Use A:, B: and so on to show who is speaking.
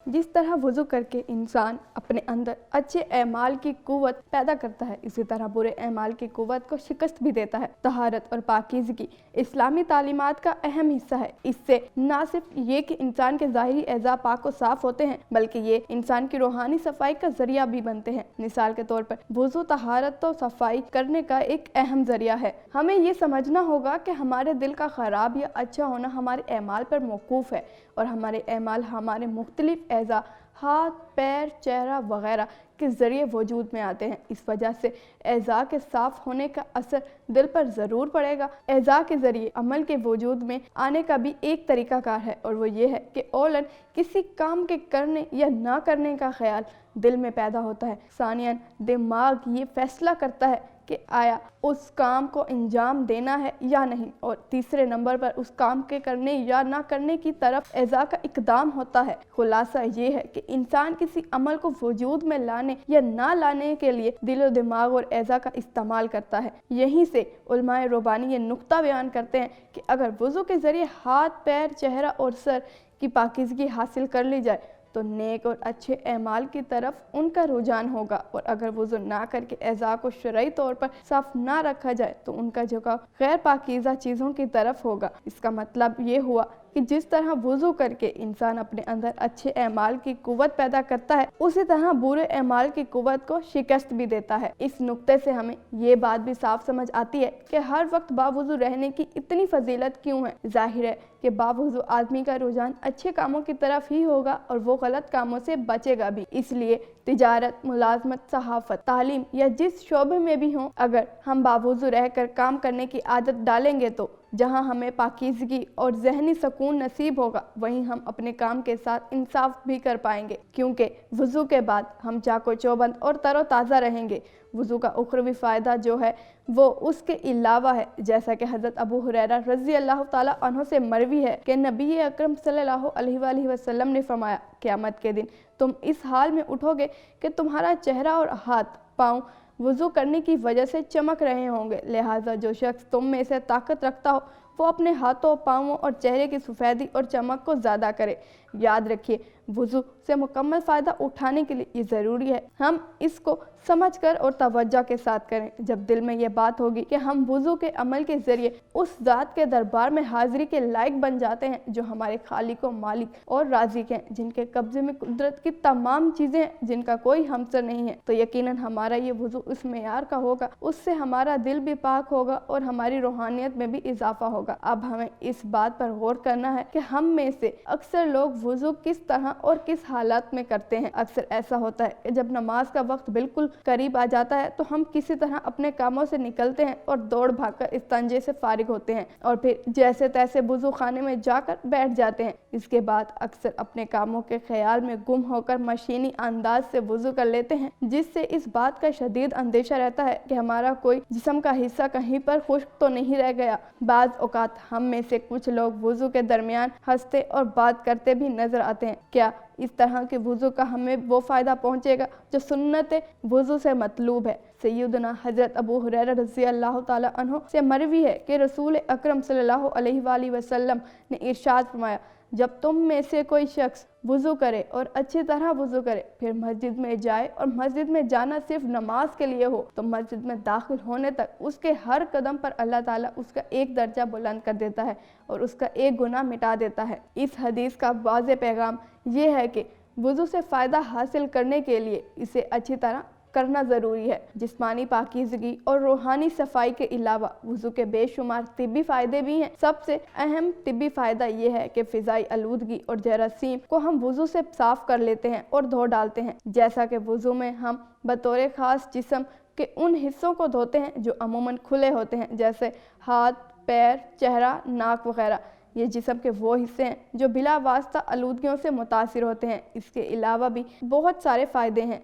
A: जिस तरह वुज़ू करके इंसान अपने अंदर अच्छे एमाल की कुव्वत पैदा करता है, इसी तरह बुरे एमाल की कुव्वत को शिकस्त भी देता है। तहारत और पाकीज़गी इस्लामी तालीमात का अहम हिस्सा है। इससे न सिर्फ ये कि इंसान के ज़ाहिरी एज़ा पाक को साफ होते हैं, बल्कि ये इंसान की रूहानी सफाई का जरिया भी बनते हैं। मिसाल के तौर पर वुज़ू तहारत तो सफाई करने का एक अहम जरिया है। हमें ये समझना होगा कि हमारे दिल का ख़राब या अच्छा होना हमारे एमाल पर मौकूफ़ है, और हमारे एमाल हमारे मुख्तलिफ एज़ा, हाथ, पैर, चेहरा वगैरह के ज़रिए वजूद में आते हैं। इस वजह से एज़ा के साफ़ होने का असर दिल पर ज़रूर पड़ेगा। एज़ा के ज़रिए अमल के वजूद में आने का भी एक तरीक़ाकार है, और वो ये है कि औलन किसी काम के करने या ना करने का ख्याल दिल में पैदा होता है। सानियन दिमाग ये फैसला करता है कि आया उस काम को अंजाम देना है या नहीं, और तीसरे नंबर पर उस काम के करने या ना करने की तरफ एज़ा का इक़दाम होता है। खुलासा ये है कि इंसान किसी अमल को वजूद में लाने या ना लाने के लिए दिलो दिमाग और एज़ा का इस्तेमाल करता है। यहीं से उलमाए रब्बानी ये नुक्ता बयान करते हैं कि अगर वज़ू के ज़रिए हाथ, पैर, चेहरा और सर की पाकीज़गी हासिल कर ली जाए तो नेक और अच्छे एमाल की तरफ उनका रुझान होगा, और अगर वुज़ू ना करके एज़ा को शरई तौर पर साफ ना रखा जाए तो उनका झुकाव गैर पाकीज़ा चीज़ों की तरफ होगा। इसका मतलब ये हुआ कि जिस तरह वुज़ू करके इंसान अपने अंदर अच्छे एमाल की कुव्वत पैदा करता है, उसी तरह बुरे एमाल की कुव्वत को शिकस्त भी देता है। इस नुक्ते से हमें ये बात भी साफ समझ आती है कि हर वक्त बावुज़ू रहने की इतनी फजीलत क्यों है। जाहिर है कि बावुज़ू आदमी का रुझान अच्छे कामों की तरफ ही होगा और वो गलत कामों से बचेगा भी। इसलिए तिजारत, मुलाजमत, सहाफ़त, तालीम या जिस शोबे में भी हों, अगर हम बावुज़ू रहकर काम करने की आदत डालेंगे तो जहां हमें पाकीज़गी और ज़हनी सुकून नसीब होगा, वहीं हम अपने काम के साथ इंसाफ भी कर पाएंगे, क्योंकि वुज़ू के बाद हम चाको चौबंद और तरोताज़ा रहेंगे। वुज़ू का उखरवी फ़ायदा जो है वो उसके अलावा है, जैसा कि हज़रत अबू हुरैरा रज़ी अल्लाह ताला अन्हु से मरवी है कि नबी अकरम सल्लल्लाहु अलैहि वसल्लम ने फरमाया, क़यामत के दिन तुम इस हाल में उठोगे कि तुम्हारा चेहरा और हाथ, पाँव वुज़ू करने की वजह से चमक रहे होंगे। लिहाजा जो शख्स तुम में से ताकत रखता हो वो अपने हाथों, पाँवों और चेहरे की सफ़ेदी और चमक को ज़्यादा करे। याद रखिए, वुज़ू से मुकम्मल फ़ायदा उठाने के लिए ये ज़रूरी है हम इसको समझकर और तवज्जो के साथ करें। जब दिल में ये बात होगी कि हम वुज़ू के अमल के ज़रिए उस ज़ात के दरबार में हाज़िरी के लायक बन जाते हैं जो हमारे खालिक व मालिक और राज़िक हैं, जिनके कब्ज़े में कुदरत की तमाम चीज़ें हैं, जिनका कोई हमसर नहीं है, तो यकीनन हमारा ये वुज़ू उस मेयार का होगा, उससे हमारा दिल भी पाक होगा और हमारी रूहानियत में भी इजाफा होगा। अब हमें इस बात पर गौर करना है कि हम में से अक्सर लोग वुज़ू किस तरह और किस हालात में करते हैं। अक्सर ऐसा होता है कि जब नमाज का वक्त बिल्कुल करीब आ जाता है तो हम किसी तरह अपने कामों से निकलते हैं और दौड़ भागकर इस्तंजे से फारिग होते हैं और फिर जैसे तैसे वुज़ू खाने में जाकर बैठ जाते हैं। इसके बाद अक्सर अपने कामों के ख्याल में गुम होकर मशीनी अंदाज से वुज़ू कर लेते हैं, जिससे इस बात का शदीद अंदेशा रहता है कि हमारा कोई जिस्म का हिस्सा कहीं पर खुश्क तो नहीं रह गया। बाज़ औक़ात हम में से कुछ लोग वुज़ू के दरमियान हंसते और बात करते भी नजर आते हैं। क्या इस तरह के वुज़ू का हमें वो फ़ायदा पहुँचेगा जो सुन्नत वुज़ू से मतलूब है। सैयदना हज़रत अबू हुरैरा रज़ी अल्लाह ताला अन्हु से मरवी है कि रसूल अकरम सल्लल्लाहु अलैहि वसल्लम ने इरशाद फरमाया, जब तुम में से कोई शख्स वुज़ू करे और अच्छी तरह वुज़ू करे, फिर मस्जिद में जाए और मस्जिद में जाना सिर्फ नमाज के लिए हो, तो मस्जिद में दाखिल होने तक उसके हर कदम पर अल्लाह ताला उसका एक दर्जा बुलंद कर देता है और उसका एक गुनाह मिटा देता है। इस हदीस का वाज़ेह पैगाम ये है कि वुज़ू से फ़ायदा हासिल करने के लिए इसे अच्छी तरह करना ज़रूरी है। जिस्मानी पाकीज़गी और रूहानी सफाई के अलावा वुज़ू के बेशुमार तिब्बी फ़ायदे भी हैं। सबसे अहम तिब्बी फ़ायदा ये है कि फ़िज़ाई आलूदगी और जरासीम को हम वुज़ू से साफ़ कर लेते हैं और धो डालते हैं। जैसा कि वुज़ू में हम बतौर ख़ास जिस्म के उन हिस्सों को धोते हैं जो अमूमन खुले होते हैं, जैसे हाथ, पैर, चेहरा, नाक वगैरह। ये जिस्म के वो हिस्से हैं जो बिला वास्ता आलूदगियों से मुतासिर होते हैं। इसके अलावा भी बहुत सारे फ़ायदे हैं